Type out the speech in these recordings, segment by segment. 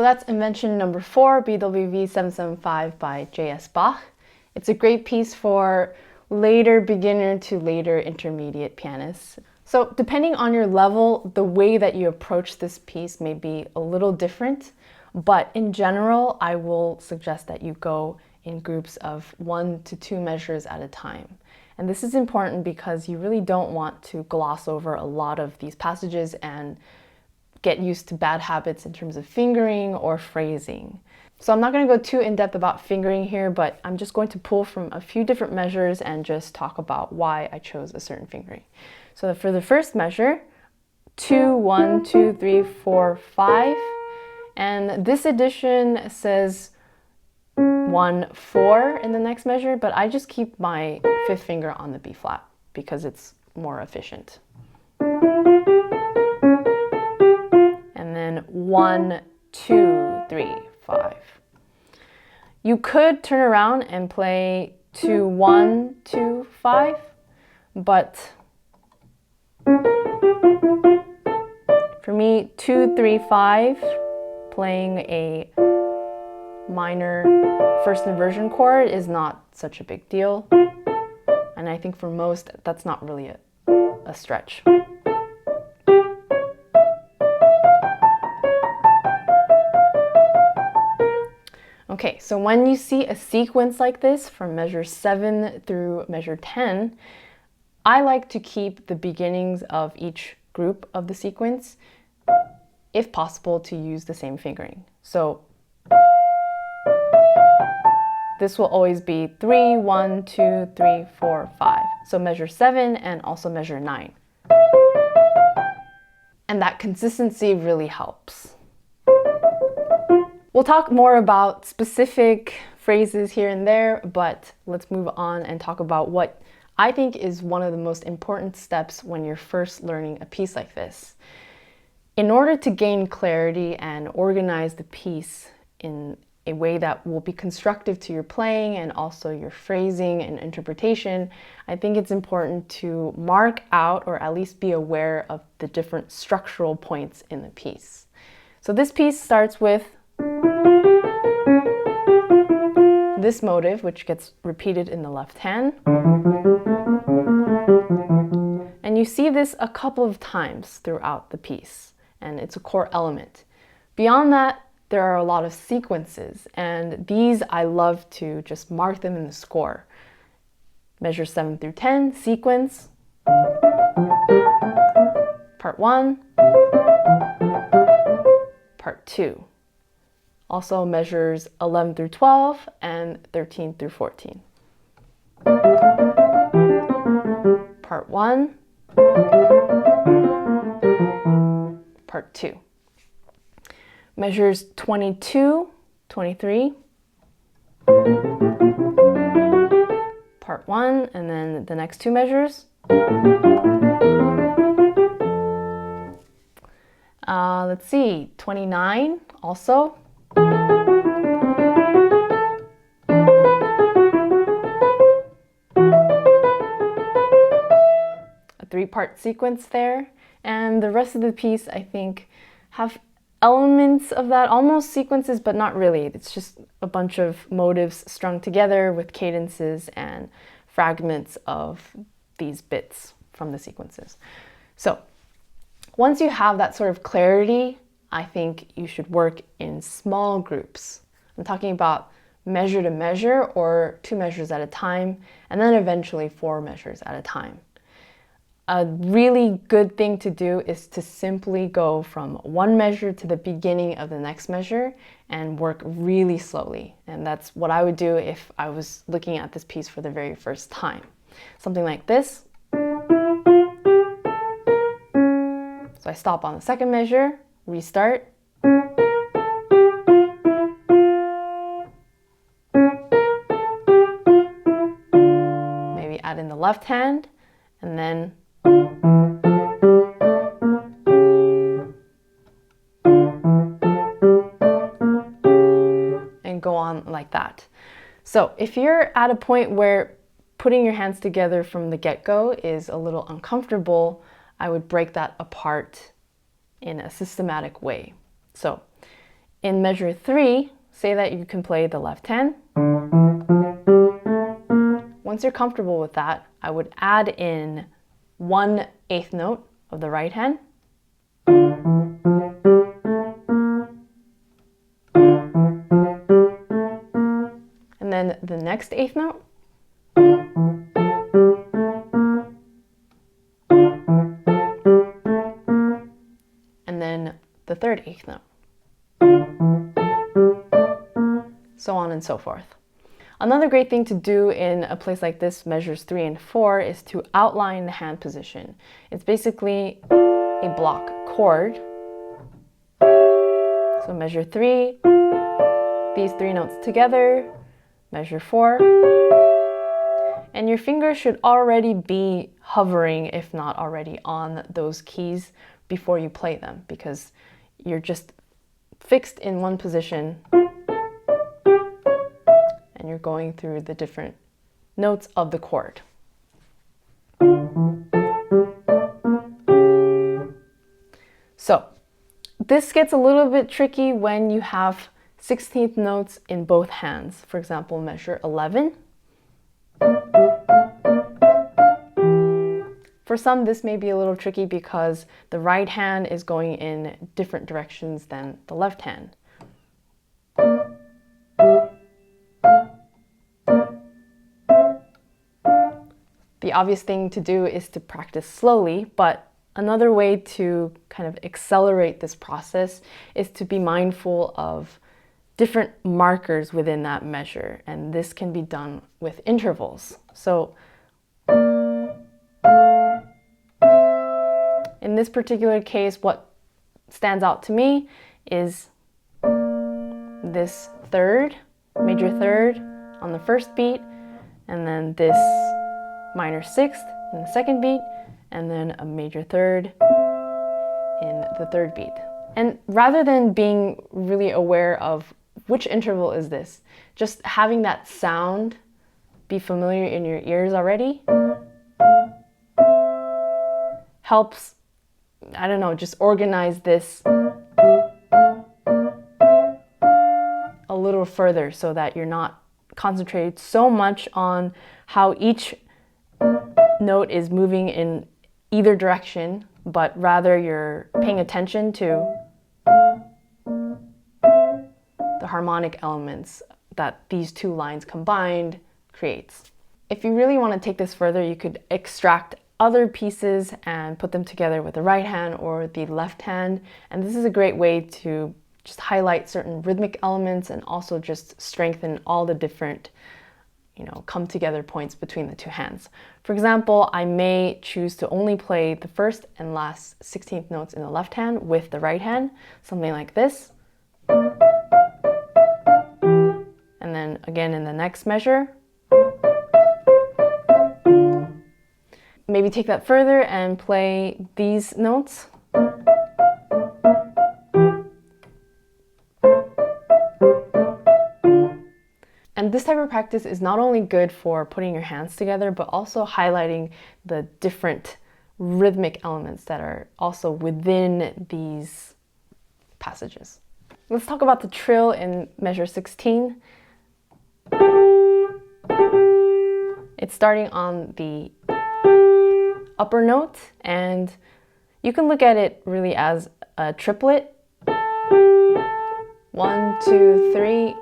that's Invention number 4, BWV 775 by J.S. Bach. It's a great piece for later beginner to later intermediate pianists. So depending on your level, the way that you approach this piece may be a little different, but in general, I will suggest that you go in groups of 1 to 2 measures at a time. And this is important because you really don't want to gloss over a lot of these passages and get used to bad habits in terms of fingering or phrasing. So I'm not going to go too in-depth about fingering here, but I'm just going to pull from a few different measures and just talk about why I chose a certain fingering. So for the first measure, 2, 1, 2, 3, 4, 5. And this edition says 1, 4 in the next measure, but I just keep my 5th finger on the B flat because it's more efficient. And then 1, 2, 3, 5. You could turn around and play 2, 1, 2, 5, but for me, 2, 3, 5, playing a minor first inversion chord is not such a big deal. And I think for most, that's not really a stretch. Okay, so when you see a sequence like this from measure 7 through measure 10, I like to keep the beginnings of each group of the sequence, if possible, to use the same fingering. So this will always be 3, 1, 2, 3, 4, 5. So measure 7 and also measure 9. And that consistency really helps. We'll talk more about specific phrases here and there, but let's move on and talk about what I think is one of the most important steps when you're first learning a piece like this. In order to gain clarity and organize the piece in a way that will be constructive to your playing and also your phrasing and interpretation, I think it's important to mark out or at least be aware of the different structural points in the piece. So this piece starts with this motive, which gets repeated in the left hand. And you see this a couple of times throughout the piece, and it's a core element. Beyond that, there are a lot of sequences, and these I love to just mark them in the score. Measure 7 through 10, sequence, part 1, part 2. Also measures 11 through 12 and 13 through 14. Part 1, part 2. Measures 22, 23, part 1, and then the next 2 measures. Let's see, 29 also. A 3-part sequence there, and the rest of the piece I think have elements of that, almost sequences, but not really. It's just a bunch of motives strung together with cadences and fragments of these bits from the sequences. So once you have that sort of clarity, I think you should work in small groups. I'm talking about measure to measure or 2 measures at a time, and then eventually 4 measures at a time. A really good thing to do is to simply go from 1 measure to the beginning of the next measure and work really slowly. And that's what I would do if I was looking at this piece for the very first time. Something like this. So I stop on the 2nd measure, restart. Maybe add in the left hand, and then and go on like that. So if you're at a point where putting your hands together from the get-go is a little uncomfortable, I would break that apart in a systematic way. So In measure 3, say that you can play the left hand. Once you're comfortable with that, I would add in 1/8 note of the right hand. And then the next 1/8 note. And then the third 1/8 note. So on and so forth. Another great thing to do in a place like this, measures 3 and 4, is to outline the hand position. It's basically a block chord. So measure 3, these 3 notes together, measure 4, and your fingers should already be hovering, if not already on those keys before you play them, because you're just fixed in one position and you're going through the different notes of the chord. So this gets a little bit tricky when you have 16th notes in both hands. For example, measure 11. For some, this may be a little tricky because the right hand is going in different directions than the left hand. The obvious thing to do is to practice slowly, but another way to kind of accelerate this process is to be mindful of different markers within that measure, and this can be done with intervals. So in this particular case, what stands out to me is this third, major third on the first beat, and then this minor sixth in the second beat, and then a major third in the third beat. And rather than being really aware of which interval is this, just having that sound be familiar in your ears already helps, I don't know, just organize this a little further so that you're not concentrated so much on how each note is moving in either direction, but rather you're paying attention to the harmonic elements that these two lines combined creates. If you really want to take this further, you could extract other pieces and put them together with the right hand or the left hand, and this is a great way to just highlight certain rhythmic elements and also just strengthen all the different come together points between the two hands. For example, I may choose to only play the first and last 16th notes in the left hand with the right hand, something like this. And then again in the next measure. Maybe take that further and play these notes. And this type of practice is not only good for putting your hands together, but also highlighting the different rhythmic elements that are also within these passages. Let's talk about the trill in measure 16. It's starting on the upper note, and you can look at it really as a triplet. 1, 2, 3,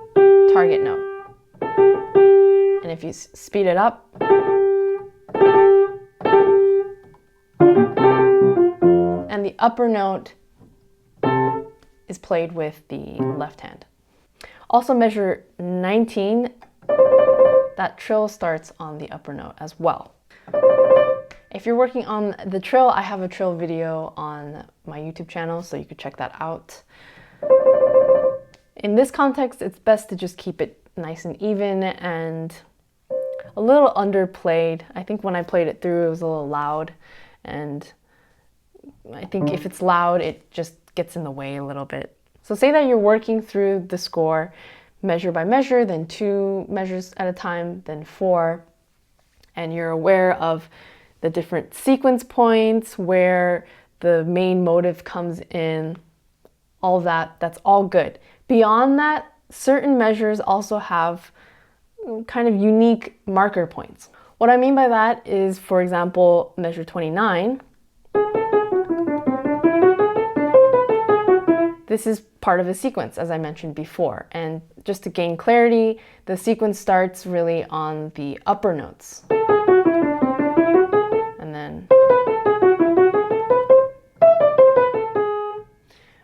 target note. And if you speed it up, and the upper note is played with the left hand. Also measure 19, that trill starts on the upper note as well. If you're working on the trill, I have a trill video on my YouTube channel, so you could check that out. In this context, it's best to just keep it nice and even and a little underplayed. I think when I played it through, it was a little loud, and I think if it's loud, it just gets in the way a little bit. So say that you're working through the score measure by measure, then 2 measures at a time, then 4, and you're aware of the different sequence points where the main motive comes in. all of that, that's all good. Beyond that, certain measures also have kind of unique marker points. What I mean by that is, for example, measure 29. This is part of a sequence, as I mentioned before. And just to gain clarity, the sequence starts really on the upper notes. And then...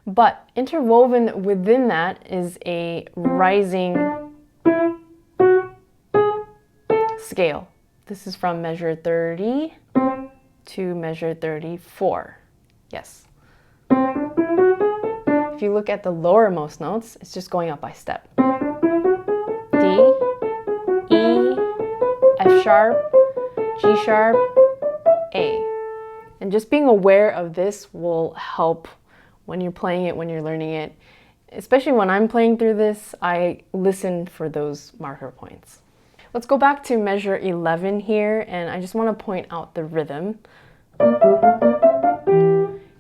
But interwoven within that is a rising scale. This is from measure 30 to measure 34. Yes. If you look at the lowermost notes, it's just going up by step. D, E, F sharp, G sharp, A. And just being aware of this will help when you're playing it, when you're learning it. Especially when I'm playing through this, I listen for those marker points. Let's go back to measure 11 here, and I just want to point out the rhythm.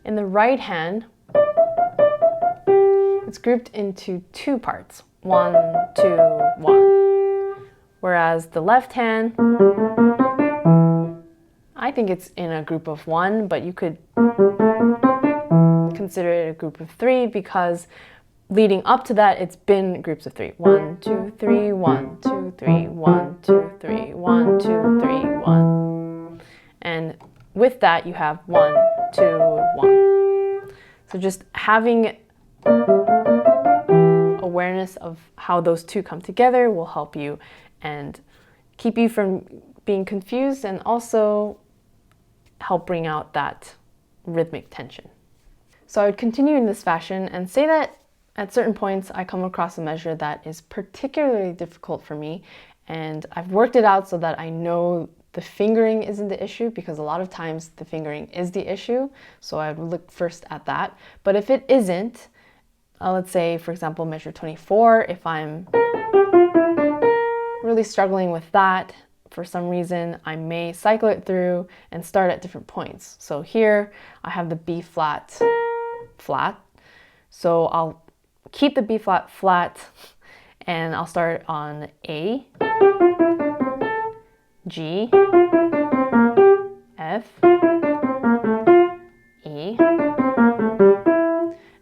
In the right hand, it's grouped into two parts, 1, 2, 1. Whereas the left hand, I think it's in a group of 1, but you could consider it a group of 3 because leading up to that, it's been groups of 3. 1, 2, 3, 1, 2, 3, 1, 2, 3, 1, 2, 3, 1. And with that, you have 1, 2, 1. So just having awareness of how those two come together will help you and keep you from being confused and also help bring out that rhythmic tension. So I would continue in this fashion and say that at certain points I come across a measure that is particularly difficult for me, and I've worked it out so that I know the fingering isn't the issue, because a lot of times the fingering is the issue, so I would look first at that. But if it isn't, let's say, for example, measure 24, if I'm really struggling with that, for some reason, I may cycle it through and start at different points. So here I have the B flat, flat. So I'll keep the B flat, flat, and I'll start on A, G, F, E.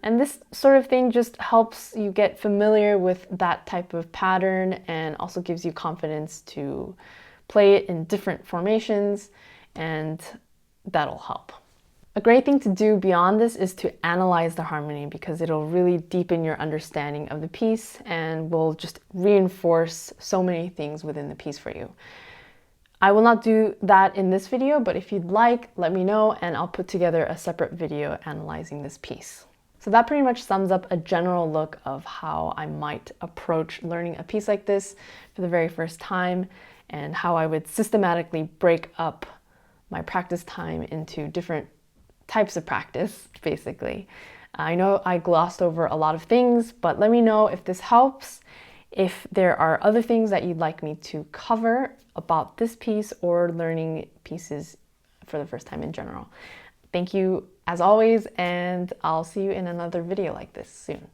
And this sort of thing just helps you get familiar with that type of pattern and also gives you confidence to play it in different formations, and that'll help. A great thing to do beyond this is to analyze the harmony, because it'll really deepen your understanding of the piece and will just reinforce so many things within the piece for you. I will not do that in this video, but if you'd like, let me know and I'll put together a separate video analyzing this piece. So that pretty much sums up a general look of how I might approach learning a piece like this for the very first time, and how I would systematically break up my practice time into different types of practice, basically. I know I glossed over a lot of things, but let me know if this helps, if there are other things that you'd like me to cover about this piece or learning pieces for the first time in general. Thank you as always, and I'll see you in another video like this soon.